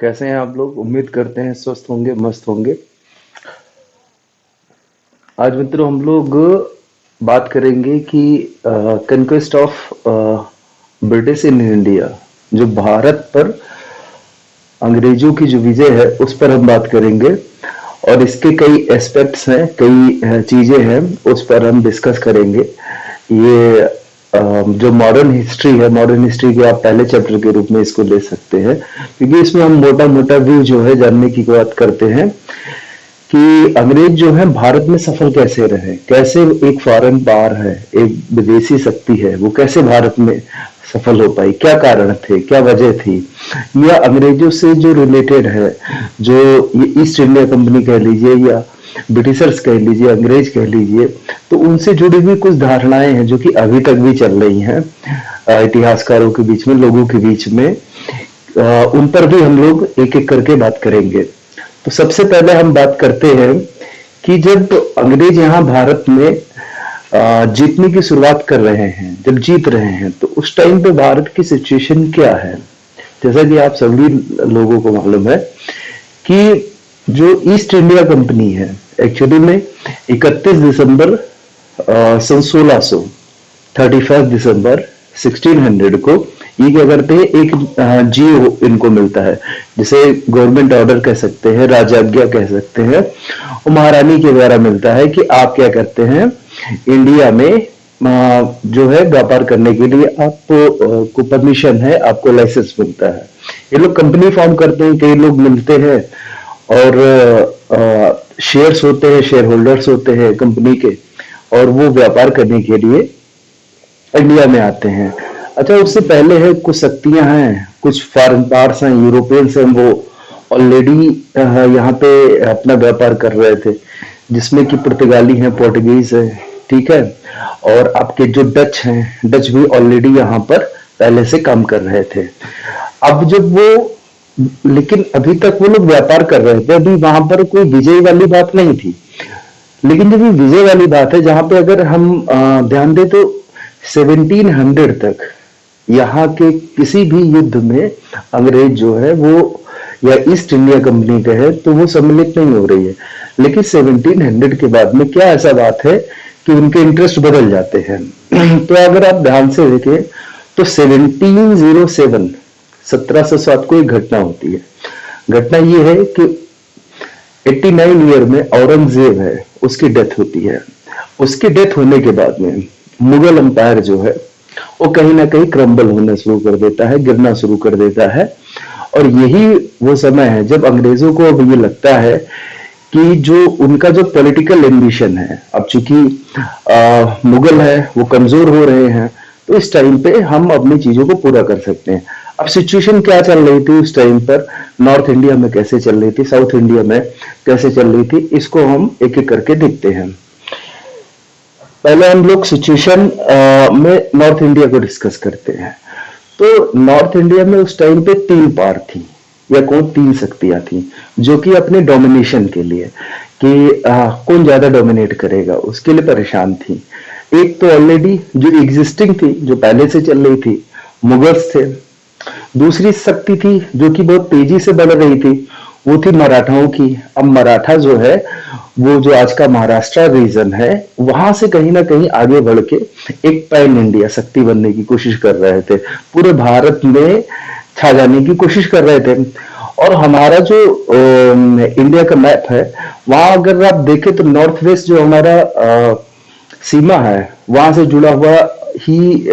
कैसे हैं आप लोग? उम्मीद करते हैं स्वस्थ होंगे, मस्त होंगे। आज मित्रों हम लोग बात करेंगे कि conquest of British in India, जो भारत पर अंग्रेजों की जो विजय है उस पर हम बात करेंगे। और इसके कई एस्पेक्ट्स हैं, कई चीजें हैं, उस पर हम डिस्कस करेंगे। ये जो मॉडर्न हिस्ट्री है, मॉडर्न हिस्ट्री के आप पहले चैप्टर के रूप में इसको ले सकते हैं, क्योंकि इसमें हम मोटा मोटा व्यू जो है जानने की बात करते हैं कि अंग्रेज जो है भारत में सफल कैसे रहे, कैसे एक फॉरेन पावर है, एक विदेशी शक्ति है, वो कैसे भारत में सफल हो पाई, क्या कारण थे, क्या वजह थी, या अंग्रेजों से जो रिलेटेड है, जो ये ईस्ट इंडिया कंपनी कह लीजिए या ब्रिटिशर्स कह लीजिए, अंग्रेज कह लीजिए, तो उनसे जुड़ी हुई कुछ धारणाएं हैं जो कि अभी तक भी चल रही हैं इतिहासकारों के बीच में, लोगों के बीच में। उन पर भी हम लोग एक एक करके बात करेंगे। तो सबसे पहले हम बात करते हैं कि जब अंग्रेज यहाँ भारत में जीतने की शुरुआत कर रहे हैं, जब जीत रहे हैं, तो उस टाइम पे भारत की सिचुएशन क्या है। जैसा कि आप सभी लोगों को मालूम है कि जो ईस्ट इंडिया कंपनी है, एक्चुअली में 31 दिसंबर सन 1600, 31 दिसंबर 1600 को ये क्या करते हैं, एक जीओ इनको मिलता है, जिसे गवर्नमेंट ऑर्डर कह सकते हैं, राजाज्ञा कह सकते हैं। वो महारानी के द्वारा मिलता है कि आप क्या करते हैं, इंडिया में जो है व्यापार करने के लिए आपको को परमिशन है, आपको लाइसेंस मिलता है। ये लोग कंपनी फॉर्म करते हैं, कई लोग मिलते हैं और शेयर्स होते हैं, शेयर होल्डर्स होते हैं कंपनी के, और वो व्यापार करने के लिए इंडिया में आते हैं। अच्छा, उससे पहले है कुछ शक्तियां हैं, कुछ फॉरेन पावर्स हैं, यूरोपियंस हैं, वो ऑलरेडी यहाँ पे अपना व्यापार कर रहे थे, जिसमें कि पुर्तगाली हैं, पोर्टुगीज है, ठीक है, और आपके जो डच हैं, डच भी ऑलरेडी यहाँ पर पहले से काम कर रहे थे। अब जब वो, लेकिन अभी तक वो लोग व्यापार कर रहे थे, अभी वहां पर कोई विजय वाली बात नहीं थी। लेकिन जब ये विजय वाली बात है, जहां पे अगर हम ध्यान दें तो 1700 तक यहाँ के किसी भी युद्ध में अंग्रेज जो है वो, या ईस्ट इंडिया कंपनी का है, तो वो सम्मिलित नहीं हो रही है। लेकिन 1700 के बाद में क्या ऐसा बात है कि उनके इंटरेस्ट बदल जाते हैं। तो अगर आप ध्यान से देखें तो 1707, 1707 को एक घटना होती है। घटना ये है कि 89 ईयर में औरंगजेब है, उसकी डेथ होती है। उसकी डेथ होने के बाद में मुगल अंपायर जो है वो कहीं ना कहीं क्रम्बल होना शुरू कर देता है, गिरना शुरू कर देता है। और यही वो समय है जब अंग्रेजों को अब ये लगता है कि जो उनका जो पॉलिटिकल एम्बिशन है, अब चूंकि मुगल है वो कमजोर हो रहे हैं, तो इस टाइम पे हम अपनी चीजों को पूरा कर सकते हैं। अब सिचुएशन क्या चल रही थी उस टाइम पर, नॉर्थ इंडिया में कैसे चल रही थी, साउथ इंडिया में कैसे चल रही थी, इसको हम एक एक करके देखते हैं। पहले हम लोग सिचुएशन में नॉर्थ इंडिया को डिस्कस करते हैं। तो नॉर्थ इंडिया में उस टाइम पे 3 पावर थी, या कौन 3 शक्तियां थी, जो कि अपने डोमिनेशन के लिए, कि कौन ज्यादा डोमिनेट करेगा उसके लिए परेशान थी। एक तो ऑलरेडी जो एग्जिस्टिंग थी, जो पहले से चल रही थी, मुगल्स थे। दूसरी शक्ति थी जो कि बहुत तेजी से बढ़ रही थी, वो थी मराठाओं की। अब मराठा जो है वो जो आज का महाराष्ट्र रीजन है, वहां से कहीं ना कहीं आगे बढ़ के एक पैन इंडिया शक्ति बनने की कोशिश कर रहे थे, पूरे भारत में छा जाने की कोशिश कर रहे थे। और हमारा जो इंडिया का मैप है, वहां अगर आप देखें तो नॉर्थ वेस्ट जो हमारा सीमा है, वहां से जुड़ा हुआ ही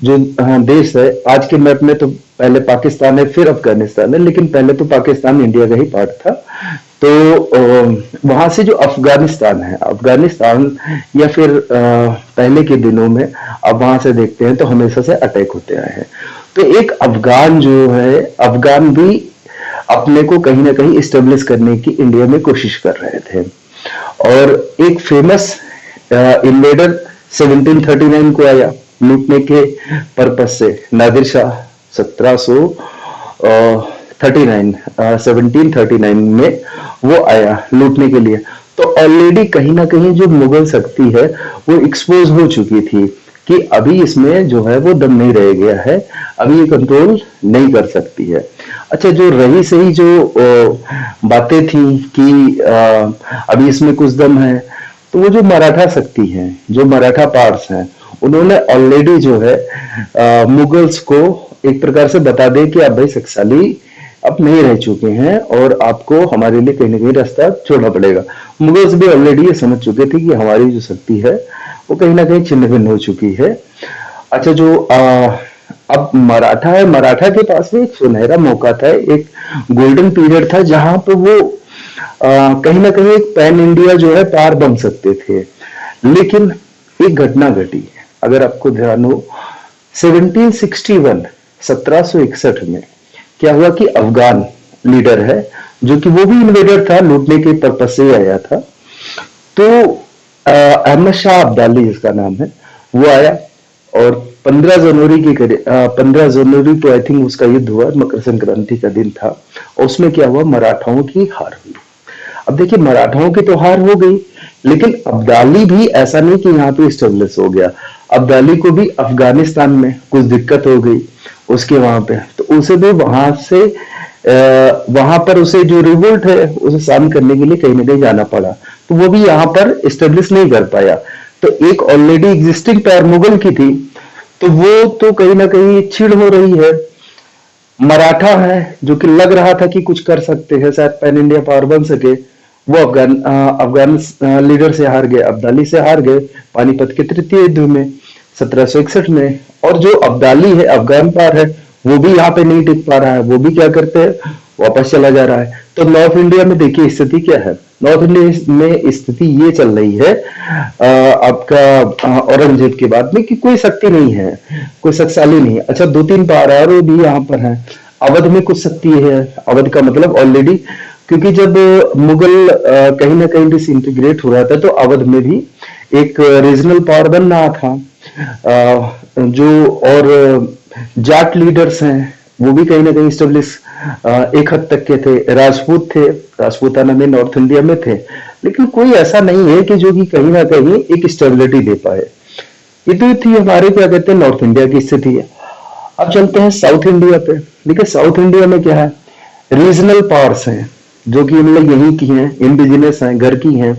जो देश है। आज के मैप में तो पहले पाकिस्तान है, फिर अफगानिस्तान है, लेकिन पहले तो पाकिस्तान इंडिया का ही पार्ट था। तो वहां से जो अफगानिस्तान है, अफगानिस्तान, या फिर पहले के दिनों में अब वहां से देखते हैं तो हमेशा से अटैक होते आए हैं। तो एक अफगान जो है, अफगान भी अपने को कहीं ना कहीं इस्टेब्लिश करने की इंडिया में कोशिश कर रहे थे। और एक फेमस इन्वेडर 1739 को आया लूटने के पर्पज से, नादिर शाह 1739 में वो आया लूटने के लिए। तो ऑलरेडी कहीं ना कहीं जो मुगल शक्ति है वो एक्सपोज हो चुकी थी, कि अभी इसमें जो है वो दम नहीं रह गया है, अभी ये कंट्रोल नहीं कर सकती है। अच्छा, जो रही सही जो बातें थी कि अभी इसमें कुछ दम है, तो वो जो मराठा शक्ति है, जो मराठा पार्ट्स हैं, उन्होंने ऑलरेडी जो है मुगल्स को एक प्रकार से बता दे कि आप भाई शक्तिशाली अब नहीं रह चुके हैं और आपको हमारे लिए कहीं ना कहीं रास्ता छोड़ना पड़ेगा। मुगल्स भी ऑलरेडी ये समझ चुके थे कि हमारी जो शक्ति है वो कहीं ना कहीं छिन्न भिन्न हो चुकी है। अच्छा, जो अब मराठा है, मराठा के पास में एक सुनहरा मौका था, एक गोल्डन पीरियड था जहां पे वो कहीं ना कहीं एक पैन इंडिया जो है पार बन सकते थे। लेकिन एक घटना घटी, अगर आपको ध्यान हो, 1761 1761 में क्या हुआ कि अफगान लीडर है, जो कि वो भी इन्वेडर था, लूटने के पर्पज से आया था, तो अहमद शाह अब्दाली जिसका नाम है, वो आया और 15 जनवरी के करीब 15 जनवरी को आई थिंक उसका युद्ध हुआ, मकर संक्रांति का दिन था। और उसमें क्या हुआ, मराठाओं की हार हुई। अब देखिए, मराठाओं की तो हार हो गई, लेकिन अब्दाली भी ऐसा नहीं कि यहाँ पे स्टेब्लिश हो गया। अब्दाली को भी अफगानिस्तान में कुछ दिक्कत हो गई उसके वहां पे, तो उसे भी वहां से वहां पर उसे जो रिवोल्ट है उसे शांत करने के लिए कहीं ना कहीं जाना पड़ा, तो वो भी यहाँ पर स्टेब्लिश नहीं कर पाया। तो एक ऑलरेडी एग्जिस्टिंग पैर मुगल की थी, तो वो तो कहीं ना कहीं छीड़ हो रही है। मराठा है जो कि लग रहा था कि कुछ कर सकते हैं, शायद पैन इंडिया पावर बन सके, वो अफगान लीडर से हार गए, अब्दाली से हार गए पानीपत के तृतीय युद्ध में 1761 में। और जो अब्दाली है, अफगान पार है, वो भी यहाँ पे नहीं टिक पा रहा है, वो भी क्या करते हैं, वापस चला जा रहा है। तो नॉर्थ इंडिया में देखिए स्थिति क्या है, नॉर्थ इंडिया में स्थिति ये चल रही है आपका औरंगजेब के बाद में कि कोई शक्ति नहीं है, कोई शक्तिशाली नहीं है। अच्छा, 2-3 पारार भी यहाँ पर है। अवध में कुछ शक्ति है, अवध का मतलब ऑलरेडी, क्योंकि जब मुगल कहीं ना कहीं डिसइंटीग्रेट हो रहा था, तो अवध में भी एक रीजनल पावर बन रहा था। जो और जाट लीडर्स हैं वो भी कहीं ना कहीं स्टेब्लिश एक हद तक के थे, राजपूत थे, राजपूताना में नॉर्थ इंडिया में थे, लेकिन कोई ऐसा नहीं है कि जो कि कहीं ना कहीं एक स्टेबिलिटी दे पाए। ये तो थी हमारे क्या कहते हैं नॉर्थ इंडिया की स्थिति है। अब चलते हैं साउथ इंडिया पे। देखिए, साउथ इंडिया में क्या है, रीजनल पावर्स हैं जो कि मतलब यहीं की हैं, इंडिजिनस हैं, घर की हैं।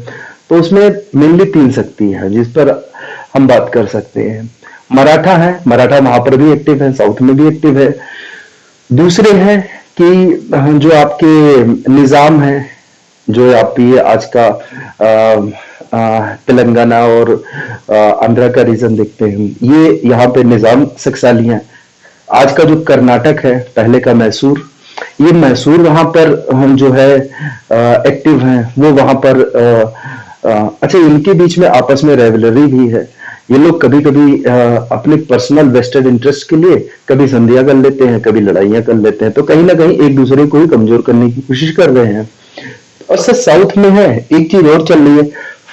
तो उसमें मेनली 3 शक्ति है जिस पर हम बात कर सकते हैं। मराठा है, मराठा वहां पर भी एक्टिव है, साउथ में भी एक्टिव है। दूसरे हैं कि जो आपके निजाम है, जो आप ये आज का तेलंगाना और आंध्रा का रीजन देखते हैं, ये यहाँ पे निजाम शक्तिशाली हैं। आज का जो कर्नाटक है, पहले का मैसूर, ये मैसूर वहां पर जो है एक्टिव हैं, वो वहां पर अच्छा, इनके बीच में आपस में रेवलरी भी है। ये लोग कभी कभी अपने पर्सनल वेस्टेड इंटरेस्ट के लिए कभी संधियां कर लेते हैं, कभी लड़ाइयां कर लेते हैं, तो कहीं ना कहीं एक दूसरे को ही कमजोर करने की कोशिश कर रहे हैं। और सर साउथ में है एक चीज और चल रही है,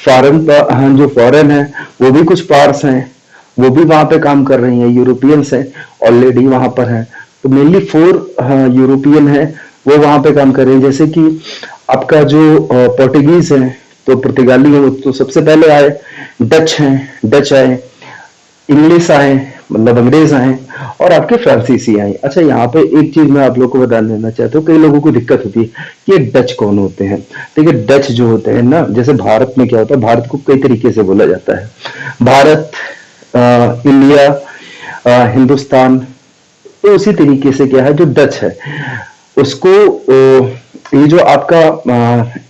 फॉरेन जो फॉरेन है वो भी कुछ पार्ट्स हैं, वो भी वहां पे काम कर रही हैं, यूरोपियंस हैं ऑलरेडी वहां पर हैं। तो मेनली 4 यूरोपियन है वो वहां पे काम कर रहे हैं। जैसे कि आपका जो पोर्टुगीज है, तो पुर्तगाली है, तो सबसे पहले आए, डच हैं, डच आए, इंग्लिश आए, मतलब अंग्रेज आए, और आपके फ्रांसीसी आए। अच्छा, यहाँ पे एक चीज मैं आप लोग को बता देना चाहता हूँ, कई लोगों को दिक्कत होती है कि ये डच कौन होते हैं। देखिए, डच जो होते हैं ना, जैसे भारत में क्या होता है, भारत को कई तरीके से बोला जाता है, भारत, इंडिया, हिंदुस्तान। तो उसी तरीके से क्या है, जो डच है उसको ये जो आपका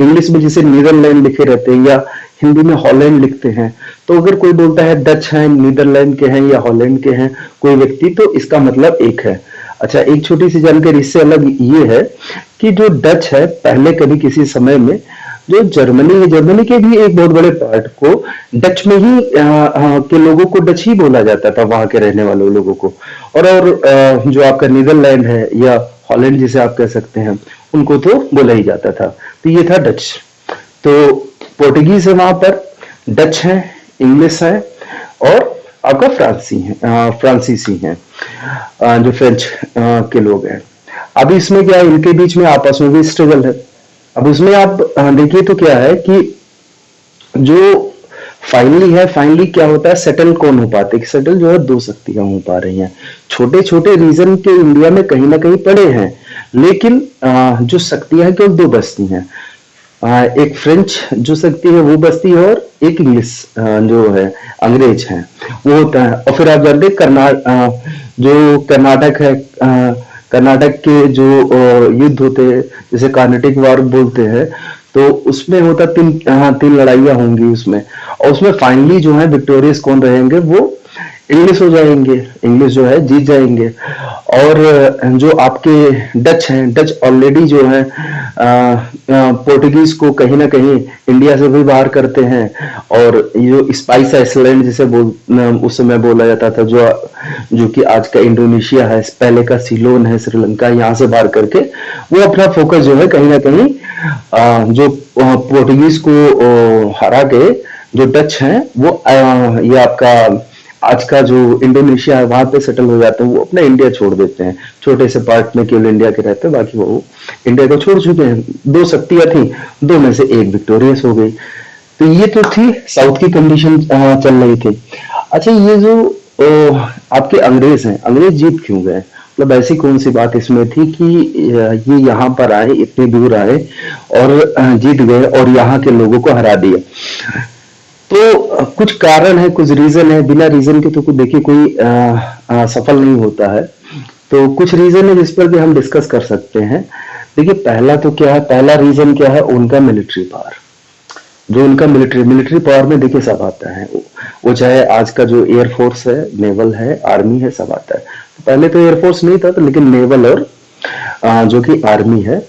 इंग्लिश में जिसे नीदरलैंड लिखे रहते हैं या हिंदी में हॉलैंड लिखते हैं, तो अगर कोई बोलता है डच है, नीदरलैंड के हैं या हॉलैंड के हैं कोई व्यक्ति, तो इसका मतलब एक है। अच्छा, एक छोटी सी जानकारी इससे अलग ये है कि जो डच है, पहले कभी किसी समय में जो जर्मनी है, जर्मनी के भी एक बहुत बड़े पार्ट को डच में ही के लोगों को डच ही बोला जाता था, वहां के रहने वाले लोगों को। और जो आपका नीदरलैंड है या हॉलैंड जिसे आप कह सकते हैं, उनको तो बोला ही जाता था। तो ये था डच। तो पोर्टुगीज है वहां पर, डच है, इंग्लिश है, और आपका फ्रांसीसी हैं, जो फ्रेंच के लोग हैं। अब इसमें क्या है, इनके बीच में आपस में भी स्ट्रगल है। अब उसमें आप देखिए तो क्या है कि जो फाइनली है, फाइनली क्या होता है, सेटल कौन हो पाते हैं, सेटल जो है दो शक्तियां हो पा रही हैं। छोटे छोटे रीजन के इंडिया में कहीं ना कहीं पड़े हैं, लेकिन जो शक्तियां हैं केवल दो बचती हैं। एक फ्रेंच जो शक्ति है वो बचती है, और एक इंग्लिश जो है, अंग्रेज है, वो होता है। और फिर आप जानते हैं जो कर्नाटक है, कर्नाटक के जो युद्ध होते हैं, जैसे कार्नेटिक वार बोलते हैं, तो उसमें होता तीन लड़ाइयां होंगी उसमें, और उसमें फाइनली जो है विक्टोरियस कौन रहेंगे, वो इंग्लिश हो जाएंगे, इंग्लिश जो है जीत जाएंगे। और जो आपके डच हैं, डच ऑलरेडी जो है पोर्टुगीज को कहीं ना कहीं इंडिया से भी बाहर करते हैं। और ये जो स्पाइस आइसलैंड जिसे उस समय बोला जाता था, जो कि आज का इंडोनेशिया है, पहले का सिलोन है, श्रीलंका, यहाँ से बाहर करके वो अपना फोकस जो है कहीं ना कहीं जो पोर्टुगीज को हरा के जो डच हैं वो ये आपका आज का जो इंडोनेशिया है वहां पे सेटल हो जाते हैं, वो अपना इंडिया छोड़ देते हैं। छोटे से पार्ट में केवल इंडिया के रहते हैं, बाकी वो इंडिया को छोड़ चुके हैं। दो शक्तियां थी, दो में से एक विक्टोरियस हो गई। तो ये तो थी साउथ की कंडीशन चल रही थी। अच्छा, ये जो आपके अंग्रेज हैं, अंग्रेज जीत क्यों गए, मतलब ऐसी कौन सी बात इसमें थी कि ये यहाँ पर आए, इतनी दूर आए और जीत गए और यहाँ के लोगों को हरा दिया। तो कुछ कारण है, कुछ रीजन है, बिना रीजन के तो कुछ देखिए कोई सफल नहीं होता है। तो कुछ रीजन है जिस पर कि हम डिस्कस कर सकते हैं। देखिए पहला तो क्या है, पहला रीजन क्या है, उनका मिलिट्री पावर। जो उनका मिलिट्री पावर में देखिए सब आता है, वो चाहे आज का जो एयरफोर्स है, नेवल है, आर्मी है, सब आता है। तो पहले तो एयरफोर्स नहीं था, तो लेकिन नेवल और जो कि आर्मी है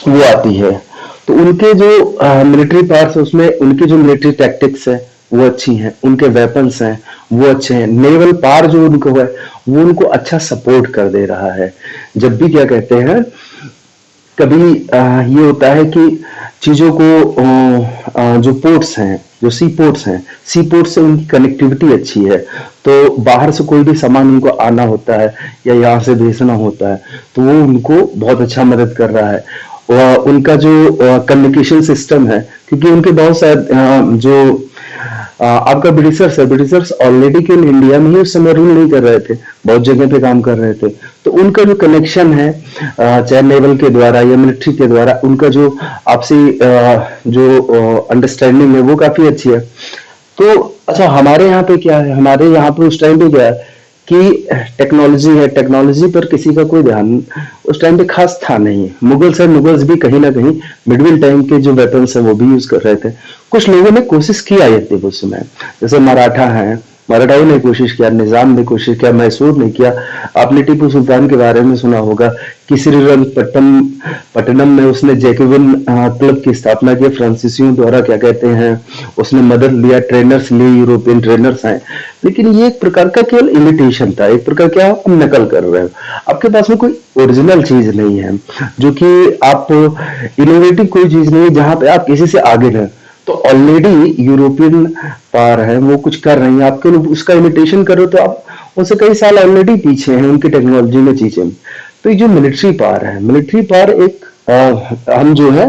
वो आती है। तो उनके जो मिलिट्री पावर्स, उसमें उनकी जो मिलिट्री टैक्टिक्स है वो अच्छी हैं, उनके वेपन्स हैं वो अच्छे हैं, नेवल पावर जो उनको है वो उनको अच्छा सपोर्ट कर दे रहा है। जब भी क्या कहते हैं, कभी ये होता है कि चीजों को जो पोर्ट्स हैं, जो सी पोर्ट से उनकी कनेक्टिविटी अच्छी है। तो बाहर से कोई भी सामान उनको आना होता है या यहाँ से भेजना होता है, तो वो उनको बहुत अच्छा मदद कर रहा है। उनका जो कम्युनिकेशन सिस्टम है, क्योंकि उनके बहुत सारे जो आपका ब्रिटिशर्स ऑलरेडी के इंडिया में ही उस समय रूल नहीं कर रहे थे, बहुत जगह पे काम कर रहे थे। तो उनका जो कनेक्शन है, चाहे नेवल के द्वारा या मिलिट्री के द्वारा, उनका जो आपसी जो अंडरस्टैंडिंग है वो काफी अच्छी है। तो अच्छा, हमारे यहाँ पे क्या है, हमारे यहाँ पे उस टाइम पे क्या है कि टेक्नोलॉजी है, टेक्नोलॉजी पर किसी का कोई ध्यान उस टाइम पे खास था नहीं। मुगल्स भी कहीं ना कहीं मिडविल टाइम के जो वेपन्स है वो भी यूज कर रहे थे। कुछ लोगों ने कोशिश किया ये उस समय, जैसे मराठा है, मराठाओं ने कोशिश किया, निजाम ने कोशिश किया, मैसूर ने किया। आपने टीपू सुल्तान के बारे में सुना होगा कि पट्टनम में उसने जैकोबिन क्लब की स्थापना की, फ्रांसीसियों द्वारा क्या कहते हैं उसने मदद लिया, ट्रेनर्स लिए, यूरोपियन ट्रेनर्स आए। लेकिन ये एक प्रकार का केवल इमिटेशन था, एक प्रकार क्या आप नकल कर रहे हो, आपके पास में कोई ओरिजिनल चीज नहीं है, जो कि आप इनोवेटिव कोई चीज नहीं है जहां पे आप किसी से आगे रहे। तो ऑलरेडी यूरोपियन पावर है वो कुछ कर रही है, आपके उसका इमिटेशन करो तो आप उनसे कई साल ऑलरेडी पीछे हैं उनकी टेक्नोलॉजी में चीजें। तो ये जो मिलिट्री पावर है, मिलिट्री पावर एक हम जो है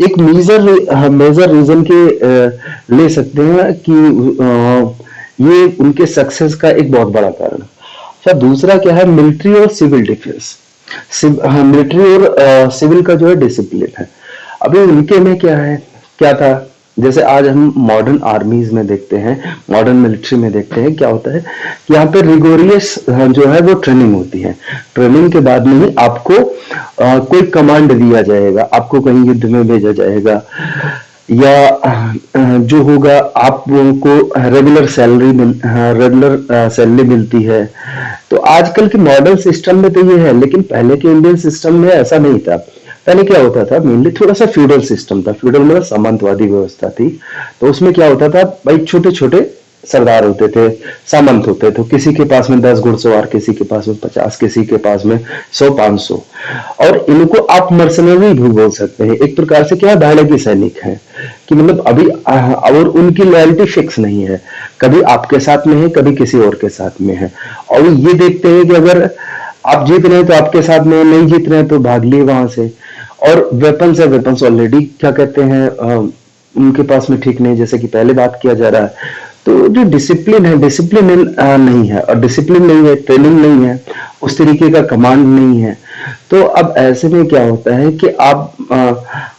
एक मेजर रीजन के ले सकते हैं कि ये उनके सक्सेस का एक बहुत बड़ा कारण। अच्छा, दूसरा क्या है, मिलिट्री और सिविल डिफेंस। मिलिट्री और सिविल का जो है डिसिप्लिन है। अभी उनके में क्या है, क्या था, जैसे आज हम मॉडर्न आर्मीज में देखते हैं, मॉडर्न मिलिट्री में देखते हैं, क्या होता है कि यहाँ पे रिगोरियस जो है वो ट्रेनिंग होती है। ट्रेनिंग के बाद में ही आपको कोई कमांड दिया जाएगा, आपको कहीं युद्ध में भेजा जाएगा, या जो होगा आपको रेगुलर सैलरी मिलती है। तो आजकल के मॉडर्न सिस्टम में तो ये है, लेकिन पहले के इंडियन सिस्टम में ऐसा नहीं था। पहले क्या होता था, मेनली थोड़ा सा फ्यूडल सिस्टम था, फ्यूडल मतलब सामंतवादी व्यवस्था थी। तो उसमें क्या होता था भाई, छोटे छोटे सरदार होते थे, सामंत होते थे, किसी के पास में 10 घुड़सवार, किसी के पास में 50, किसी के पास में 100-500। और इनको आप मर्सनरी भी बोल सकते हैं, एक प्रकार से क्या है, भाड़े के सैनिक हैं, कि मतलब अभी और उनकी लॉयल्टी फिक्स नहीं है, कभी आपके साथ में है, कभी किसी और के साथ में है। और ये देखते हैं कि अगर आप जीत रहे हैं तो आपके साथ में, नहीं जीत रहे हैं तो भाग लिए वहां से। और वेपन्स है, वेपन्स ऑलरेडी क्या कहते हैं उनके पास में ठीक नहीं, जैसे कि पहले बात किया जा रहा है। तो जो डिसिप्लिन है, डिसिप्लिन नहीं है, और डिसिप्लिन नहीं है, ट्रेनिंग नहीं है, उस तरीके का कमांड नहीं है। तो अब ऐसे में क्या होता है कि आप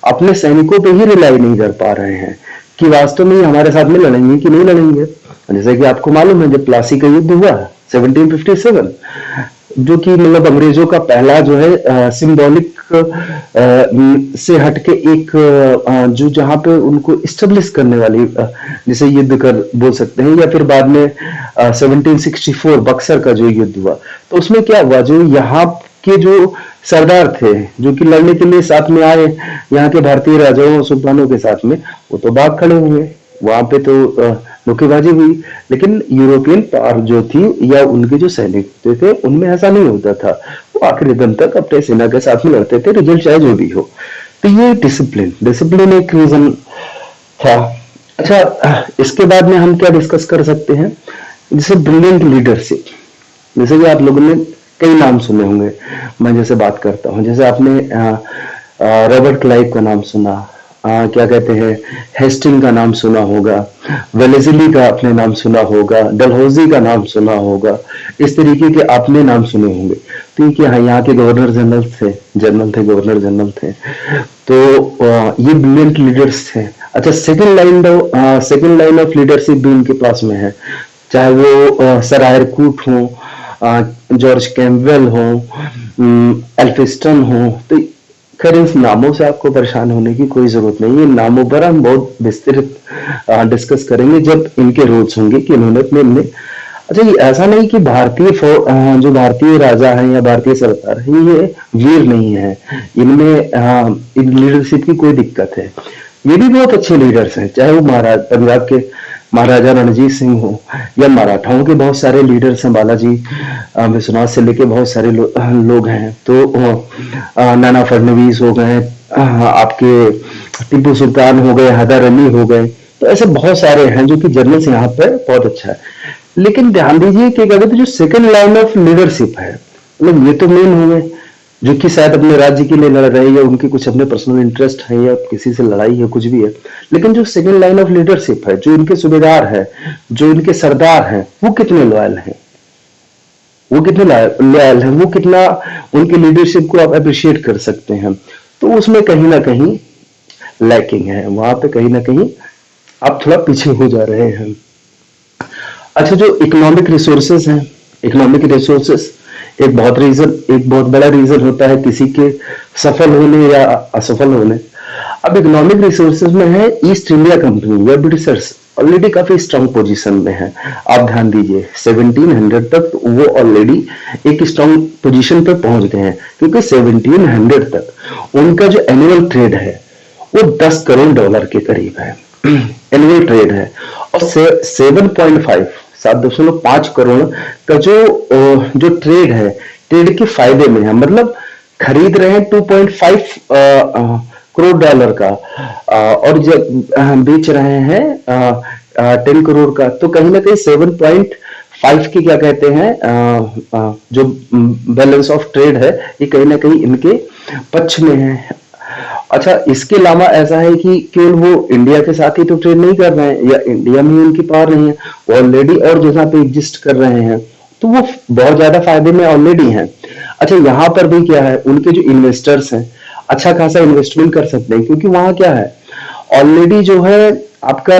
अपने सैनिकों पे ही रिलाई नहीं कर पा रहे हैं कि वास्तव में ये हमारे साथ में लड़ेंगे कि नहीं लड़ेंगे। जैसे कि आपको मालूम है, जब प्लासी का युद्ध हुआ 1757, जो कि मतलब अंग्रेजों का पहला जो है सिंबॉलिक से हटके एक जो जहां पे उनको इस्टेब्लिश करने वाली जिसे युद्ध कर बोल सकते हैं, या फिर बाद में 1764 बक्सर का जो युद्ध हुआ, तो उसमें क्या हुआ, जो यहाँ के जो सरदार थे जो कि लड़ने के लिए साथ में आए यहाँ के भारतीय राजाओं और सुल्तानों के साथ में, वो तो भाग खड़े हुए, वहां पे तो मुक्केबाजी हुई। लेकिन यूरोपियन पावर जो थी या उनके जो सैनिक थे उनमें ऐसा नहीं होता था, वो आखिरी दम तक अपने सेना के साथ में लड़ते थे, रिजल्ट चाहे जो भी हो। तो ये डिसिप्लिन डिसिप्लिन एक रीजन था। अच्छा, इसके बाद में हम क्या डिस्कस कर सकते हैं, जैसे ब्रिलियंट लीडरशिप। जैसे कि आप लोगों ने कई नाम सुने होंगे, मैं जैसे बात करता हूँ, जैसे आपने रॉबर्ट क्लाइव का नाम सुना, क्या कहते हैं, हेस्टिंग का नाम सुना होगा, वेलेजली का आपने नाम सुना होगा, डलहौजी का नाम सुना होगा, इस तरीके के आपने नाम सुने होंगे। तो ये क्या है, यहाँ के गवर्नर गवर्नर जनरल थे। तो ये ब्रिलियंट लीडर्स थे। अच्छा, सेकंड लाइन ऑफ लीडरशिप भी इनके पास में है, चाहे वो सर आयरकूट हो, जॉर्ज कैम्पबेल हो, एल्फिस्टन हो। तो खैर इन नामों से आपको परेशान होने की कोई जरूरत नहीं है, नामों पर हम बहुत विस्तृत डिस्कस करेंगे जब इनके रोल्स होंगे कि इन्होंने अपने। अच्छा, ये ऐसा नहीं कि जो भारतीय राजा हैं या भारतीय सरकार है ये वीर नहीं है, इनमें इन लीडरशिप की कोई दिक्कत है, ये भी बहुत अच्छे लीडर्स हैं, चाहे वो पंजाब के महाराजा रणजीत सिंह हो या मराठाओं के बहुत सारे लीडर्स हैं, बालाजी विश्वनाथ से लेके बहुत सारे लोग हैं। तो नाना फडणवीस हो गए, आपके टीपू सुल्तान हो गए, हैदर अली हो गए, तो ऐसे बहुत सारे हैं जो कि जर्नल्स यहाँ पर बहुत अच्छा है। लेकिन ध्यान दीजिए कि अगर जो सेकंड लाइन ऑफ लीडरशिप है, मतलब ये तो मेन हो गए जो कि शायद अपने राज्य के लिए लड़ रहे हैं या उनके कुछ अपने पर्सनल इंटरेस्ट है या किसी से लड़ाई है, कुछ भी है। लेकिन जो सेकंड लाइन ऑफ लीडरशिप है, जो इनके सूबेदार है, जो इनके सरदार हैं, वो कितने लॉयल हैं, वो कितना उनकी लीडरशिप को आप अप्रिशिएट कर सकते हैं। तो उसमें कहीं ना कहीं लैकिंग है, वहां पे कहीं ना कहीं आप थोड़ा पीछे हो जा रहे हैं। अच्छा, जो इकोनॉमिक रिसोर्सेस हैं, इकोनॉमिक रिसोर्सेस एक बहुत बड़ा रीजन होता है किसी के सफल होने या असफल होने। अब इकोनॉमिक रिसोर्सेज में है, ईस्ट इंडिया कंपनी या ब्रिटिशर्स ऑलरेडी काफी स्ट्रांग पोजीशन में है। आप ध्यान दीजिए 1700 तक वो ऑलरेडी एक स्ट्रांग पोजीशन पर पहुंच गए हैं, क्योंकि 1700 तक उनका जो एनुअल ट्रेड है वो 10 करोड़ डॉलर के करीब है, एनुअल ट्रेड है। और 7.5 करोड़ का जो ट्रेड है, ट्रेड के फायदे में है, मतलब खरीद रहे हैं 2.5 करोड़ डॉलर का, और जब बेच रहे हैं 10 करोड़ का, तो कहीं ना कहीं 7.5 की क्या कहते हैं जो बैलेंस ऑफ ट्रेड है, ये कहीं ना कहीं इनके पक्ष में है। अच्छा, इसके अलावा ऐसा है कि केवल वो इंडिया के साथ ही तो ट्रेड नहीं कर रहे हैं या इंडिया में उनकी पावर नहीं है, वो ऑलरेडी और जगह पे एग्जिस्ट कर रहे हैं, तो वो बहुत ज्यादा फायदे में ऑलरेडी हैं। अच्छा, यहाँ पर भी क्या है, उनके जो इन्वेस्टर्स हैं अच्छा खासा इन्वेस्टमेंट कर सकते हैं, क्योंकि वहां क्या है, ऑलरेडी जो है आपका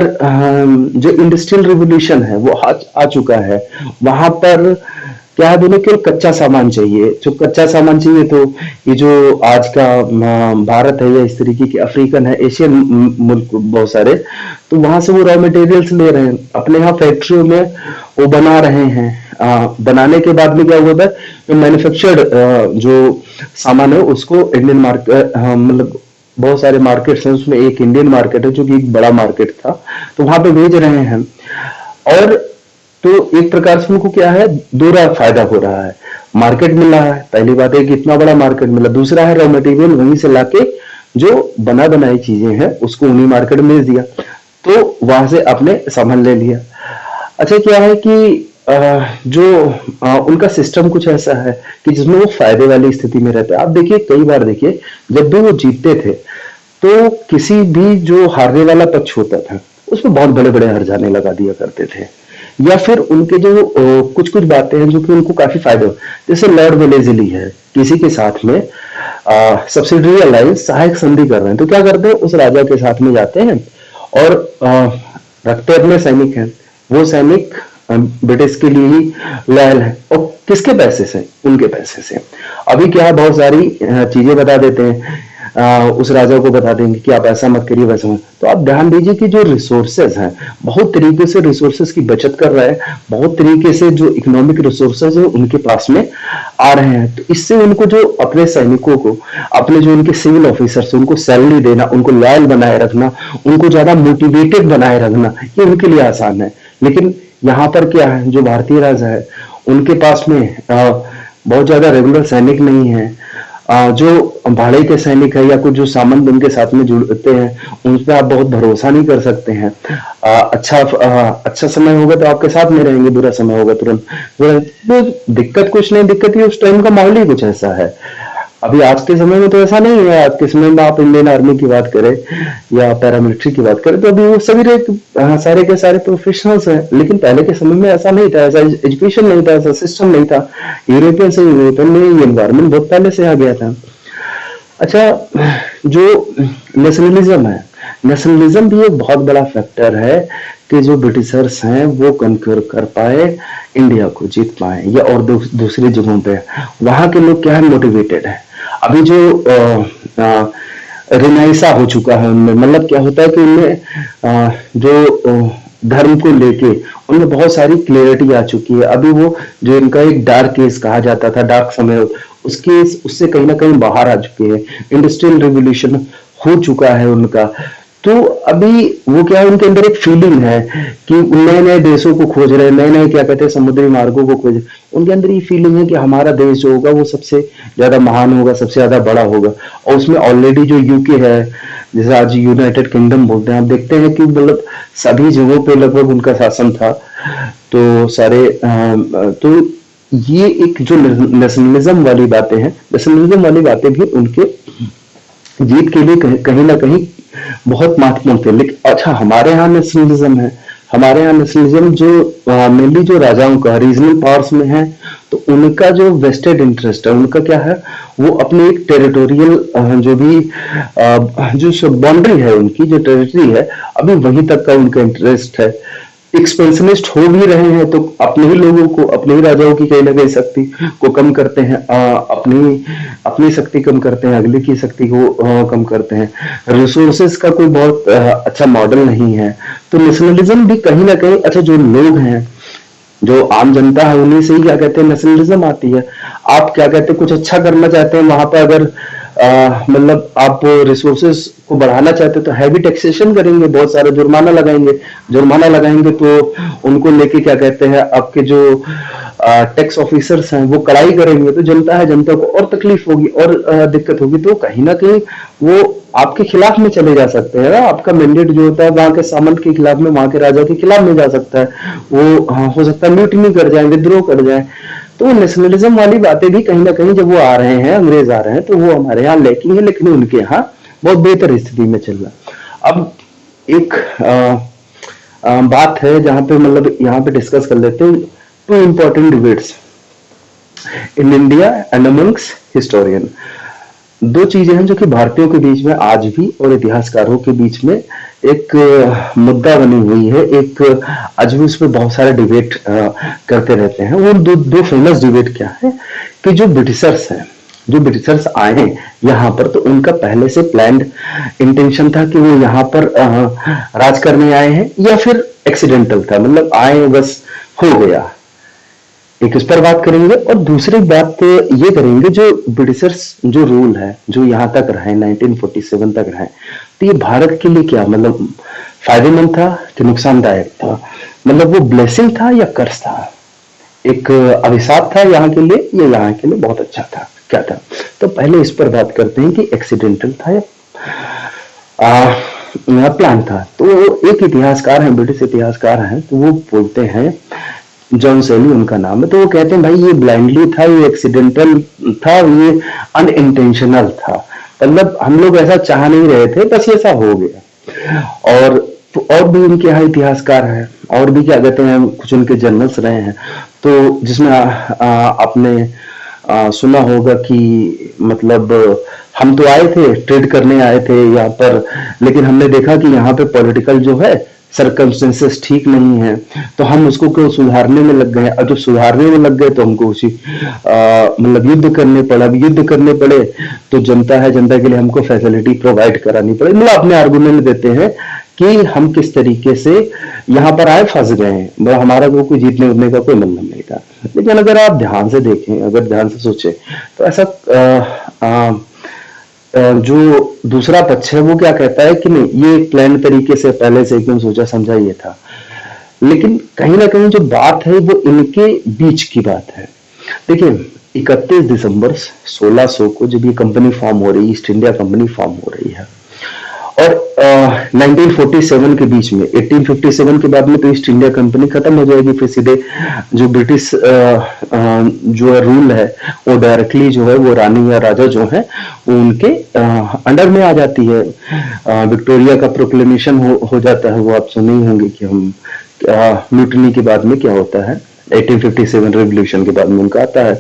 जो इंडस्ट्रियल रिवोल्यूशन है वो आ चुका है। वहां पर क्या है, उन्हें केवल कच्चा सामान चाहिए, जो कच्चा सामान चाहिए, तो ये जो आज का भारत है या इस तरीके के अफ्रीकन है, एशियन मुल्क बहुत सारे, तो वहां से वो रॉ मटेरियल्स ले रहे हैं, अपने यहाँ फैक्ट्रियों में वो बना रहे हैं। बनाने के बाद में क्या हुआ था, जो मैन्युफैक्चर्ड जो सामान है उसको इंडियन मार्केट, मतलब बहुत सारे मार्केट्स हैं, उसमें एक इंडियन मार्केट है जो कि एक बड़ा मार्केट था, तो वहां पे भेज रहे हैं। और तो एक प्रकार से उनको क्या है, दोहरा फायदा हो रहा है, मार्केट मिल रहा है, पहली बात है कि इतना बड़ा मार्केट मिला, दूसरा है रॉ मटेरियल वहीं से लाके जो बना बनाई चीजें हैं उसको उन्हीं मार्केट में भेज दिया, तो वहां से आपने सामान ले लिया। अच्छा, क्या है कि उनका सिस्टम कुछ ऐसा है कि जिसमें वो फायदे वाली स्थिति में रहते हैं। आप देखिए, कई बार देखिए, जब भी वो जीतते थे तो किसी भी जो हारने वाला पक्ष होता था उसमें बहुत बड़े बड़े हर्जाने लगा दिया करते थे, या फिर उनके जो कुछ कुछ बातें हैं जो कि उनको काफी फायदा हो, जैसे लॉर्ड वेलेजली है, किसी के साथ में सब्सिडरी अलायंस सहायक संधि कर रहे हैं, तो क्या करते हैं, उस राजा के साथ में जाते हैं और रखते अपने सैनिक हैं, वो सैनिक ब्रिटिश के लिए ही लॉयल है, और किसके पैसे से, उनके पैसे से। अभी क्या है, बहुत सारी चीजें बता देते हैं, उस राजा को बता देंगे कि आप ऐसा मत करिए वैसा मत। तो आप ध्यान दीजिए कि जो रिसोर्सेज हैं, बहुत तरीके से रिसोर्सेज की बचत कर रहे हैं, बहुत तरीके से जो इकोनॉमिक रिसोर्सेज है उनके पास में आ रहे हैं। तो इससे उनको जो अपने सैनिकों को, अपने जो उनके सिविल ऑफिसर्स, उनको सैलरी देना, उनको लॉयल बनाए रखना, उनको ज्यादा मोटिवेटेड बनाए रखना, ये उनके लिए आसान है। लेकिन यहाँ पर क्या है, जो भारतीय राजा है उनके पास में बहुत ज्यादा रेगुलर सैनिक नहीं है, जो भाड़े के सैनिक है या कुछ जो सामंत उनके साथ में जुड़ते हैं, उन पर आप बहुत भरोसा नहीं कर सकते हैं। अच्छा समय होगा तो आपके साथ में रहेंगे, बुरा समय होगा तुरंत। तो दिक्कत कुछ नहीं, दिक्कत ये उस टाइम का माहौल ही कुछ ऐसा है। अभी आज के समय में तो ऐसा नहीं है। आज के समय में आप इंडियन आर्मी की बात करें या पैरामिलिट्री की बात करें तो अभी वो सभी सारे के सारे प्रोफेशनल्स हैं, लेकिन पहले के समय में ऐसा नहीं था, ऐसा एजुकेशन नहीं था, ऐसा सिस्टम नहीं था। यूरोपियन में ये एनवायरमेंट बहुत पहले से आ गया था। अच्छा, जो नेशनलिज्म है, नेशनलिज्म भी एक बहुत बड़ा फैक्टर है कि जो ब्रिटिशर्स हैं वो कन्कर कर पाए, इंडिया को जीत पाए, या और दूसरी जगहों पे वहां के लोग क्या है, मोटिवेटेड है। अभी जो रिनाइसा हो चुका है उनमें, मतलब क्या होता है कि उनमें जो धर्म को लेके उनमें बहुत सारी क्लियरिटी आ चुकी है। अभी वो जो इनका एक डार्क एज कहा जाता था, डार्क समय, उसके उससे कहीं ना कहीं बाहर आ चुके हैं। इंडस्ट्रियल रिवोल्यूशन हो चुका है उनका। तो अभी वो क्या है, उनके अंदर एक फीलिंग है कि नए नए देशों को खोज रहे हैं, नए नए क्या कहते हैं, समुद्री मार्गों को खोज। उनके अंदर ये फीलिंग है कि हमारा देश जो होगा वो सबसे ज्यादा महान होगा, सबसे ज्यादा बड़ा होगा। और उसमें ऑलरेडी जो यूके है, जैसे आज यूनाइटेड किंगडम बोलते हैं, आप देखते हैं कि मतलब सभी जगहों पे लगभग उनका शासन था। तो सारे तो ये एक जो नेशनलिज्म वाली बातें हैं, नेशनलिज्म वाली बातें भी उनके जीत के लिए कहीं ना कहीं बहुत महत्वपूर्ण थे। लेकिन अच्छा, हमारे यहाँ नेशनलिज्म है, हमारे यहाँ नेशनलिज्म जो मेनली जो राजाओं का रीजनल पावर्स में है, तो उनका जो वेस्टेड इंटरेस्ट है, उनका क्या है, वो अपने एक टेरिटोरियल जो भी जो बाउंड्री है, उनकी जो टेरिटरी है, अभी वहीं तक का उनका इंटरेस्ट है। एक्सपेंशनिस्ट हो भी रहे हैं तो अपने ही लोगों को, अपने ही राजाओं की कहीं ना कहीं शक्ति को कम करते हैं, अपनी शक्ति कम करते हैं, अगले की शक्ति को कम करते हैं। रिसोर्सेस का कोई बहुत अच्छा मॉडल नहीं है। तो नेशनलिज्म भी कहीं ना कहीं, अच्छा जो लोग हैं, जो आम जनता है, उन्हीं से ही क्या कहते हैं, नेशनलिज्म आती है। आप क्या कहते हैं, कुछ अच्छा करना चाहते हैं, वहां पर अगर मतलब आप रिसोर्सेस को बढ़ाना चाहते तो हैवी टैक्सेशन करेंगे, बहुत सारे जुर्माना लगाएंगे। जुर्माना लगाएंगे तो उनको लेके क्या कहते हैं, आपके जो टैक्स ऑफिसर्स हैं वो कड़ाई करेंगे, तो जनता है, जनता को और तकलीफ होगी और दिक्कत होगी। तो कहीं ना कहीं वो आपके खिलाफ में चले जा सकते हैं। आपका मैंडेट जो होता है वहां के सामंत के खिलाफ में, वहां के राजा के खिलाफ में जा सकता है। वो हो सकता है म्यूटिनी कर जाए, विद्रोह कर जाए। तो नेशनलिज्म वाली बातें भी कहीं ना कहीं जब वो आ रहे हैं, अंग्रेज आ रहे हैं, तो वो हमारे यहाँ लैकिंग है, लेकिन उनके यहाँ बहुत बेहतर स्थिति में चल रहा। अब एक बात है जहां पे मतलब यहाँ पे डिस्कस कर लेते हैं, two important debates in India and amongst historian. दो चीजें हैं जो कि भारतीयों के बीच में आज भी और इतिहासकारों के बीच में एक मुद्दा बनी हुई है। एक आज भी उस पर बहुत सारे डिबेट करते रहते हैं। वो दो फेमस डिबेट क्या है कि जो ब्रिटिशर्स हैं, जो ब्रिटिशर्स आए हैं यहाँ पर, तो उनका पहले से प्लान्ड इंटेंशन था कि वो यहाँ पर राज करने आए हैं, या फिर एक्सीडेंटल था, मतलब आए बस हो गया। एक इस पर बात करेंगे, और दूसरी बात ये करेंगे जो ब्रिटिशर्स जो रूल है, जो यहाँ तक रहे 1947 तक रहे, तो ये भारत के लिए क्या मतलब फायदेमंद था कि नुकसानदायक था, मतलब वो ब्लेसिंग था या कर्स था, एक अभिशाप था यहाँ के लिए या यहाँ के लिए बहुत अच्छा था, क्या था। तो पहले इस पर बात करते हैं कि एक्सीडेंटल था या प्लान था। तो एक इतिहासकार हैं, ब्रिटिश इतिहासकार हैं, तो वो बोलते हैं, जॉन सेली उनका नाम है, तो वो कहते हैं भाई ये ब्लाइंडली था, ये एक्सीडेंटल था, ये अनइंटेंशनल था। मतलब हम लोग ऐसा चाह नहीं रहे थे, बस ऐसा हो गया। और तो और भी उनके यहाँ इतिहासकार हैं, और भी क्या कहते हैं, कुछ उनके जर्नल्स रहे हैं, तो जिसमें आपने सुना होगा कि मतलब हम तो आए थे, ट्रेड करने आए थे यहाँ पर, लेकिन हमने देखा कि यहाँ पे पॉलिटिकल जो है सरकमस्टेंसेस ठीक नहीं है, तो हम उसको क्यों सुधारने में लग गए, और जब सुधारने में लग गए तो हमको उसी मतलब युद्ध करने पड़ा। अब युद्ध करने पड़े तो जनता है, जनता के लिए हमको फैसिलिटी प्रोवाइड करानी पड़े। मतलब अपने आर्गुमेंट देते हैं कि हम किस तरीके से यहाँ पर आए, फंस गए हैं, मतलब हमारा कोई जीतने उठने का कोई मतलब नहीं था। लेकिन अगर आप ध्यान से देखें, अगर ध्यान से सोचें, तो ऐसा जो दूसरा पक्ष है वो क्या कहता है कि नहीं, ये एक प्लान तरीके से पहले से एकदम सोचा समझा ये था। लेकिन कहीं ना कहीं जो बात है वो इनके बीच की बात है। देखिए 31 दिसंबर 1600 को जब ये कंपनी फॉर्म हो रही है, ईस्ट इंडिया कंपनी फॉर्म हो रही है, और 1947 के बीच में, 1857 के बाद में तो ईस्ट इंडिया कंपनी खत्म हो जाएगी, फिर सीधे जो ब्रिटिश जो है रूल है वो डायरेक्टली जो है वो रानी या राजा जो है वो उनके अंडर में आ जाती है। विक्टोरिया का प्रोक्लेमेशन हो जाता है, वो आप सुने ही होंगे कि हम म्यूटनी के बाद में क्या होता है, 1857 रेवोल्यूशन के बाद में उनका आता है।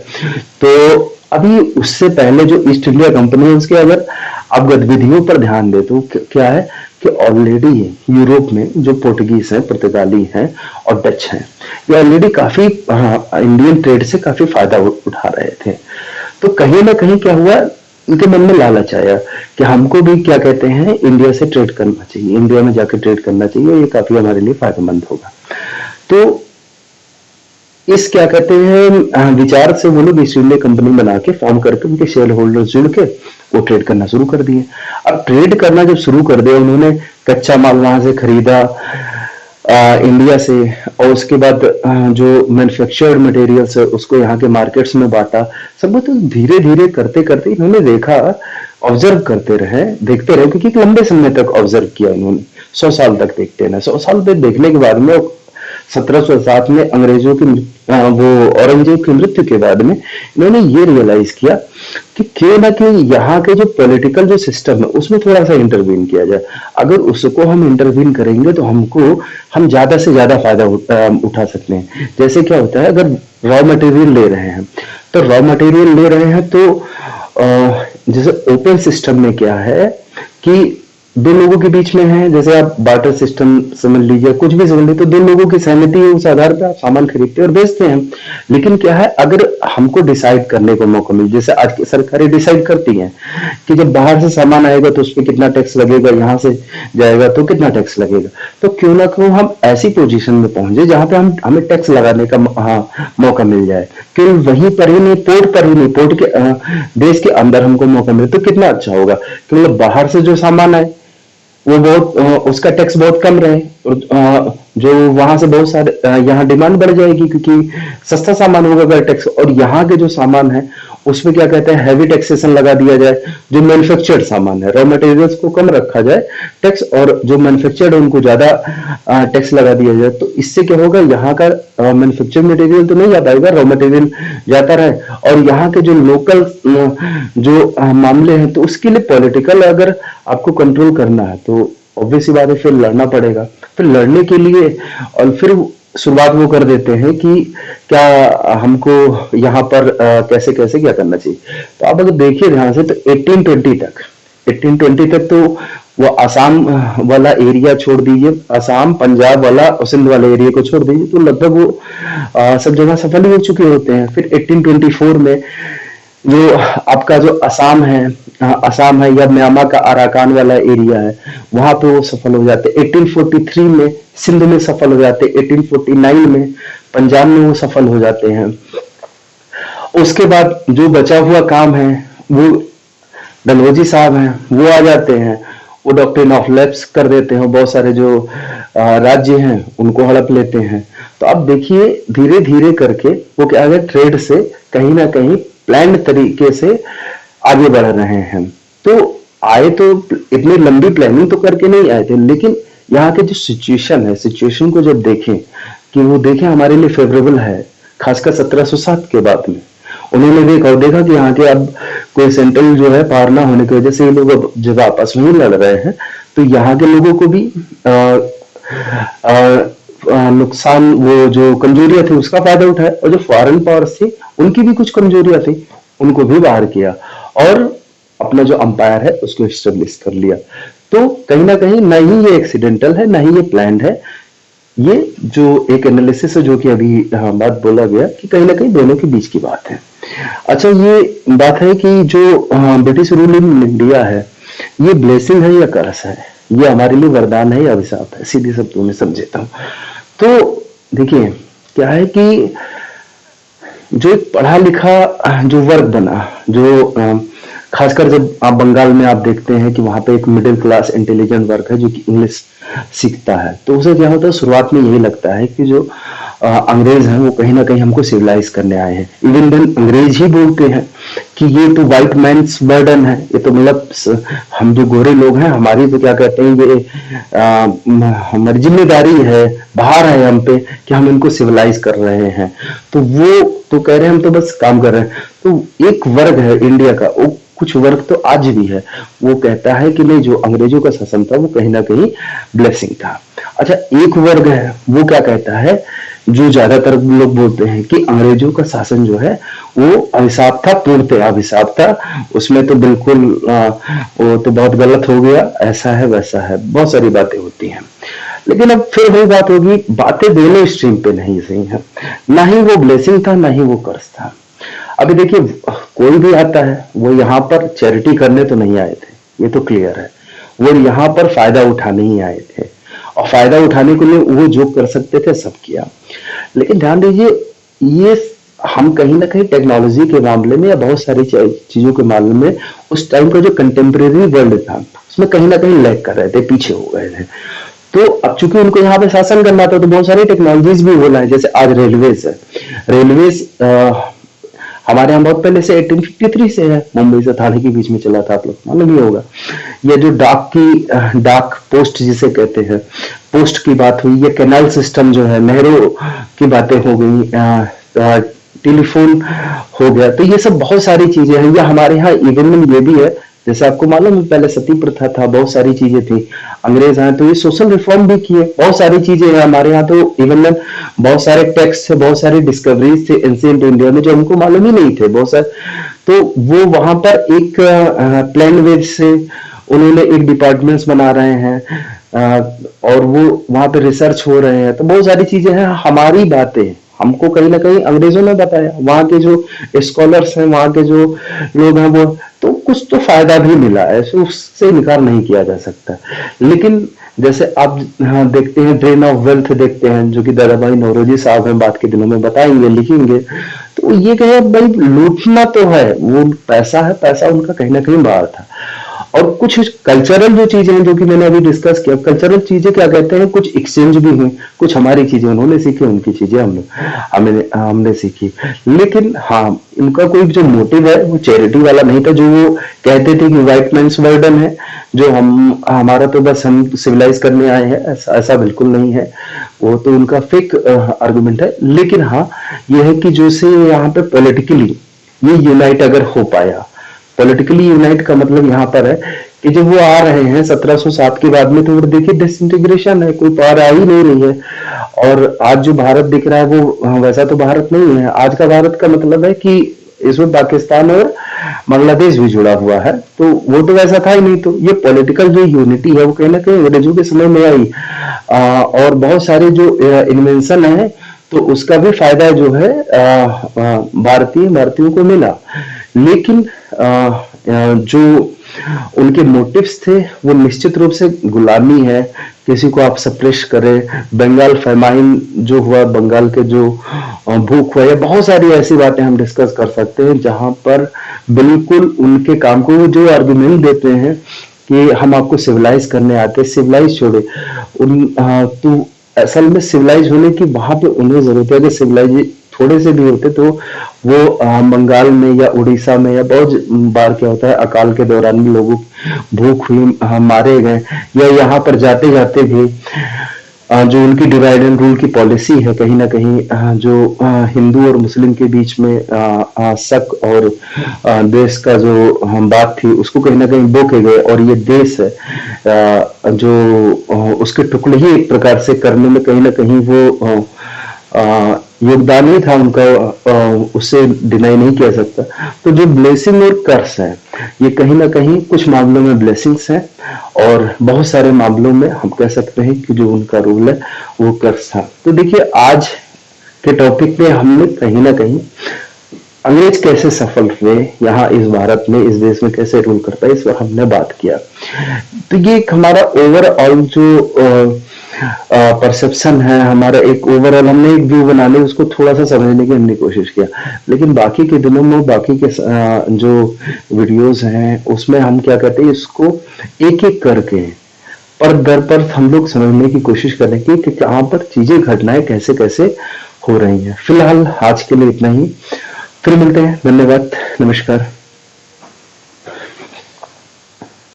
तो अभी उससे पहले जो ईस्ट इंडिया कंपनी है उसके अगर आप गतिविधियों पर ध्यान दे तो क्या है कि ऑलरेडी यूरोप में जो पोर्टुगीज हैं, पुर्तगाली हैं और डच हैं, ये ऑलरेडी काफी इंडियन ट्रेड से काफी फायदा उठा रहे थे। तो कहीं ना कहीं क्या हुआ, उनके मन में लालच आया कि हमको भी क्या कहते हैं इंडिया से ट्रेड करना चाहिए, इंडिया में जाकर ट्रेड करना चाहिए, ये काफी हमारे लिए फायदेमंद होगा। तो इस क्या कहते हैं विचार से वो लोग ईस्ट इंडिया कंपनी बना के फॉर्म करके उनके शेयर होल्डर्स जुड़ के वो ट्रेड करना शुरू कर दिए। अब ट्रेड करना जब शुरू कर दिया, उन्होंने कच्चा माल वहां से खरीदा इंडिया से, और उसके बाद जो मैन्युफैक्चर्ड मटेरियल्स है उसको यहाँ के मार्केट्स में बांटा। सब तो धीरे धीरे करते करते इन्होंने देखा, ऑब्जर्व करते रहे, देखते रहे, क्योंकि लंबे समय तक ऑब्जर्व किया इन्होंने, 100 साल तक देखते ना, 100 साल तक देखने के बाद में 1707 में अंग्रेजों की वो औरंगजेब की मृत्यु के बाद में इन्होंने ये रियलाइज किया कि क्यों ना कि यहाँ के जो पॉलिटिकल जो सिस्टम है उसमें थोड़ा सा इंटरवीन किया जाए। अगर उसको हम इंटरवीन करेंगे तो हम ज्यादा से ज्यादा फायदा उठा सकते हैं। जैसे क्या होता है, अगर रॉ मटेरियल ले रहे हैं तो रॉ मटेरियल ले रहे हैं तो जैसे ओपन सिस्टम में क्या है कि दो लोगों के बीच में है, जैसे आप बार्टर सिस्टम समझ लीजिए, कुछ भी समझ लीजिए, तो दो लोगों की सहमति है, उस आधार पर आप सामान खरीदते और बेचते हैं। लेकिन क्या है, अगर हमको डिसाइड करने को मौका मिले, जैसे आज की सरकारें डिसाइड करती हैं कि जब बाहर से सामान आएगा तो उस पर कितना टैक्स लगेगा, यहाँ से जाएगा तो कितना टैक्स लगेगा, तो क्यों ना क्यों हम ऐसी पोजीशन में पहुंचे जहां पे हमें टैक्स लगाने का मौका मिल जाए, क्यों वहीं पर ही नहीं, पोर्ट पर ही नहीं, पोर्ट के देश के अंदर हमको मौका मिले तो कितना अच्छा होगा। क्योंकि बाहर से जो सामान आए वो बहुत उसका टैक्स बहुत कम रहे, और जो वहां से बहुत सारे यहाँ डिमांड बढ़ जाएगी क्योंकि सस्ता सामान होगा अगर टैक्स, और यहाँ के जो सामान है उसमें क्या कहते हैं हैवी टैक्सेशन लगा दिया जाए। जो मैन्युफैक्चर्ड सामान है, रॉ मटेरियल्स को कम रखा जाए टैक्स, और जो मैन्युफैक्चर्ड है उनको ज्यादा टैक्स लगा दिया जाए, तो इससे क्या होगा, यहाँ का मैन्युफैक्चर्ड मटेरियल तो नहीं जा पाएगा, रॉ मटेरियल जाता रहे, और यहाँ के जो लोकल जो मामले हैं, तो उसके लिए पॉलिटिकल अगर आपको कंट्रोल करना है तो ऑब्वियसली बात है फिर लड़ना पड़ेगा। फिर लड़ने के लिए और फिर शुरुआत वो कर देते हैं कि क्या हमको यहाँ पर कैसे कैसे क्या करना चाहिए। तो आप अगर देखिए ध्यान से तो 1820 तक तो वो आसाम वाला एरिया छोड़ दीजिए, आसाम पंजाब वाला और सिंध वाले एरिया को छोड़ दीजिए, तो लगभग वो सब जगह सफल ही हो चुके होते हैं। फिर 1824 में जो आपका जो असम है या म्यांमा का अराकान वाला एरिया है, वहां पे वो सफल हो जाते। 1843 में सिंध में सफल हो जाते, 1849 में पंजाब में वो सफल हो जाते हैं। उसके बाद जो बचा हुआ काम है वो डलहौजी साहब हैं, वो आ जाते हैं, वो डॉक्ट्रिन ऑफ लैप्स कर देते हैं, बहुत सारे जो राज्य हैं उनको हड़प लेते हैं। तो अब देखिए धीरे धीरे करके वो क्या है, ट्रेड से कहीं ना कहीं प्लान तरीके से आगे बढ़ रहे हैं। तो आए तो इतनी लंबी प्लानिंग तो करके नहीं आए थे, लेकिन यहाँ के जो सिचुएशन है, सिचुएशन को जब देखें कि वो देखें हमारे लिए फेवरेबल है, खासकर 1707 के बाद में, उन्होंने देखा कि यहाँ के अब कोई सेंट्रल जो है पावर ना होने की वजह से ये लोग अब जब आपस में ही लड़ रहे हैं, तो यहाँ के लोगों को भी नुकसान, वो जो कमजोरियां थी उसका फायदा उठाया, और जो फॉरेन पावर्स थी उनकी भी कुछ कमजोरियां थी, उनको भी बाहर किया और अपना जो अंपायर है उसको स्टेब्लिश कर लिया। तो कहीं ना कहीं ना ही ये एक्सीडेंटल है, ना ही ये प्लान्ड है। ये जो एक एनालिसिस है जो कि अभी बात बोला गया कि कहीं ना कहीं दोनों के बीच की बात है। अच्छा, ये बात है कि जो ब्रिटिश रूल इन इंडिया है, ये ब्लेसिंग है या कर्स है, ये हमारे लिए वरदान है या अभिशाप है, सीधे शब्दों में समझेता हूँ। तो देखिए क्या है कि जो एक पढ़ा लिखा जो वर्ग बना, जो खासकर जब आप बंगाल में आप देखते हैं कि वहां पे एक मिडिल क्लास इंटेलिजेंट वर्ग है जो कि इंग्लिश सीखता है, तो उसे क्या होता है, शुरुआत में यही लगता है कि जो अंग्रेज हैं वो कहीं ना कहीं हमको सिविलाइज करने आए हैं। इवन देन अंग्रेज ही बोलते हैं कि ये तो व्हाइट मैन्स बर्डन है, ये तो मतलब हम जो गोरे लोग हैं हमारी तो क्या कहते हैं, ये हमारी जिम्मेदारी है, भार है हम पे कि हम इनको सिविलाइज कर रहे हैं। तो वो तो कह रहे हैं हम तो बस काम कर रहे हैं। तो एक वर्ग है इंडिया का, वो कुछ वर्ग तो आज भी है, वो कहता है कि नहीं, जो अंग्रेजों का शासन था वो कहीं ना कहीं ब्लेसिंग था। अच्छा, एक वर्ग है वो क्या कहता है, जो ज्यादातर लोग बोलते हैं कि अंग्रेजों का शासन जो है वो अभिशाप था, पूर्णतः अभिशाप था, उसमें तो बिल्कुल वो तो बहुत गलत हो गया, ऐसा है वैसा है, बहुत सारी बातें होती हैं। लेकिन अब फिर वही बात होगी, बातें दोनों स्ट्रीम पे नहीं सही है, ना ही वो ब्लेसिंग था ना ही वो कर्ज था। अभी देखिए, कोई भी आता है वो यहाँ पर चैरिटी करने तो नहीं आए थे, ये तो क्लियर है, वो यहाँ पर फायदा उठाने ही आए थे, और फायदा उठाने के लिए वो जो कर सकते थे सब किया। लेकिन ध्यान दीजिए, ये हम कहीं ना कहीं टेक्नोलॉजी के मामले में या बहुत सारी चीजों के मामले में उस टाइम का जो कंटेम्प्रेरी वर्ल्ड था उसमें कहीं ना कहीं लैग कर रहे थे, पीछे हो गए थे। तो अब चूंकि उनको यहाँ पे शासन करना था तो बहुत सारी टेक्नोलॉजीज भी होना है, जैसे आज रेलवेज है। रेलवेज हमारे यहाँ बहुत पहले से 1853 से है, मुंबई से थाने के बीच में चला था, आप लोग मालूम ही होगा। ये जो डाक पोस्ट जिसे कहते हैं, पोस्ट की बात हुई, ये कैनाल सिस्टम जो है, नहरों की बातें हो गई, टेलीफोन हो गया, तो ये सब बहुत सारी चीजें हैं। या हमारे यहाँ इवन ये भी है, जैसे आपको मालूम है पहले सती प्रथा था, बहुत सारी चीजें थी, अंग्रेज आए तो ये सोशल रिफॉर्म भी किए, बहुत सारी चीजें हैं हमारे यहाँ। तो इवन बहुत सारे टेक्स्ट थे, बहुत सारी डिस्कवरीज थे एंशिएंट इंडिया में जो हमको मालूम ही नहीं थे, बहुत सारे। तो वो वहां पर एक प्लान वेज से उन्होंने एक डिपार्टमेंट्स बना रहे हैं, और वो वहां पे रिसर्च हो रहे हैं, तो बहुत सारी चीजें हैं। हमारी बातें हमको कहीं ना कहीं अंग्रेजों ने बताया, वहां के जो स्कॉलर्स हैं, वहां के जो लोग हैं, वो तो कुछ तो फायदा भी मिला है, उससे इनकार नहीं किया जा सकता। लेकिन जैसे आप देखते हैं ड्रेन ऑफ वेल्थ देखते हैं, जो कि दादाभाई नौरोजी साहब हैं, बात के दिनों में बताएंगे, लिखेंगे, तो ये कहे भाई लूटना तो है, वो पैसा है, पैसा उनका कहीं ना कहीं बाहर था। और कुछ कल्चरल जो चीजें हैं जो कि मैंने अभी डिस्कस किया, कल्चरल चीजें क्या कहते हैं, कुछ एक्सचेंज भी हुई, कुछ हमारी चीजें उन्होंने सीखी, उनकी चीजें हमने सीखी। लेकिन हाँ, इनका कोई जो मोटिव है वो चैरिटी वाला नहीं था, जो वो कहते थे कि व्हाइट मैन्स बर्डन है, जो हमारा तो बस हम सिविलाइज करने आए हैं, ऐसा बिल्कुल नहीं है, वो तो उनका फेक आर्गुमेंट है। लेकिन हाँ, ये है कि जो से यहाँ पे पॉलिटिकली ये यूनाइट अगर हो पाया, पॉलिटिकली यूनाइट का मतलब यहाँ पर है कि जब वो आ रहे हैं 1707 के बाद में, तो देखिए डिसइंटीग्रेशन है, कोई पावर आ ही नहीं रही है। और आज जो भारत दिख रहा है वो वैसा तो भारत नहीं है। आज का भारत का मतलब है कि इसमें पाकिस्तान और बांग्लादेश भी जुड़ा हुआ है, तो वो तो वैसा था ही नहीं। तो ये पॉलिटिकल जो यूनिटी है वो कहीं ना कहीं अंग्रेजों के समय में आई, और बहुत सारे जो इन्वेंशन है तो उसका भी फायदा जो है भारतीयों को मिला। लेकिन जो उनके मोटिव्स थे वो निश्चित रूप से गुलामी है, किसी को आप सप्रेस करें, बंगाल फेमाइन जो हुआ, बंगाल के जो भूख हुआ, या बहुत सारी ऐसी बातें हम डिस्कस कर सकते हैं जहां पर बिल्कुल उनके काम को जो आर्गुमेंट देते हैं कि हम आपको सिविलाइज करने आते, सिविलाइज छोड़े तो असल में सिविलाइज होने की वहां पे उन्हें जरूरत है कि सिविलाइज थोड़े से भी होते तो वो बंगाल में या उड़ीसा में, या बहुत बार क्या होता है अकाल के दौरान भी लोगों भूख हुई, मारे गए, या यहाँ पर जाते जाते भी जो उनकी डिवाइड एंड रूल की पॉलिसी है, कहीं ना कहीं जो हिंदू और मुस्लिम के बीच में शक और देश का जो बात थी उसको कहीं ना कहीं बो के गए, और ये देश है जो उसके टुकड़े ही एक प्रकार से करने में कहीं ना कहीं वो योगदान ही था उनका, उससे डिनाई नहीं किया सकता। तो जो ब्लेसिंग और कर्स है, ये कहीं ना कहीं कुछ मामलों में ब्लेसिंग्स है और बहुत सारे मामलों में हम कह सकते हैं कि जो उनका रूल है वो कर्स था। तो देखिए, आज के टॉपिक में हमने कहीं ना कहीं अंग्रेज कैसे सफल हुए यहाँ इस भारत में, इस देश में कैसे रूल करता है, इस पर हमने बात किया। तो ये एक हमारा ओवरऑल जो परसेप्शन है, हमारा एक ओवरऑल हमने एक व्यू बना लिया, उसको थोड़ा सा समझने की हमने कोशिश किया। लेकिन बाकी के दिनों में बाकी के जो वीडियोस हैं उसमें हम क्या कहते हैं, इसको एक एक करके पर दर पर हम लोग समझने की कोशिश करेंगे कि कहाँ पर चीजें घटनाएं कैसे कैसे हो रही हैं। फिलहाल आज के लिए इतना ही, फिर मिलते हैं। धन्यवाद, नमस्कार।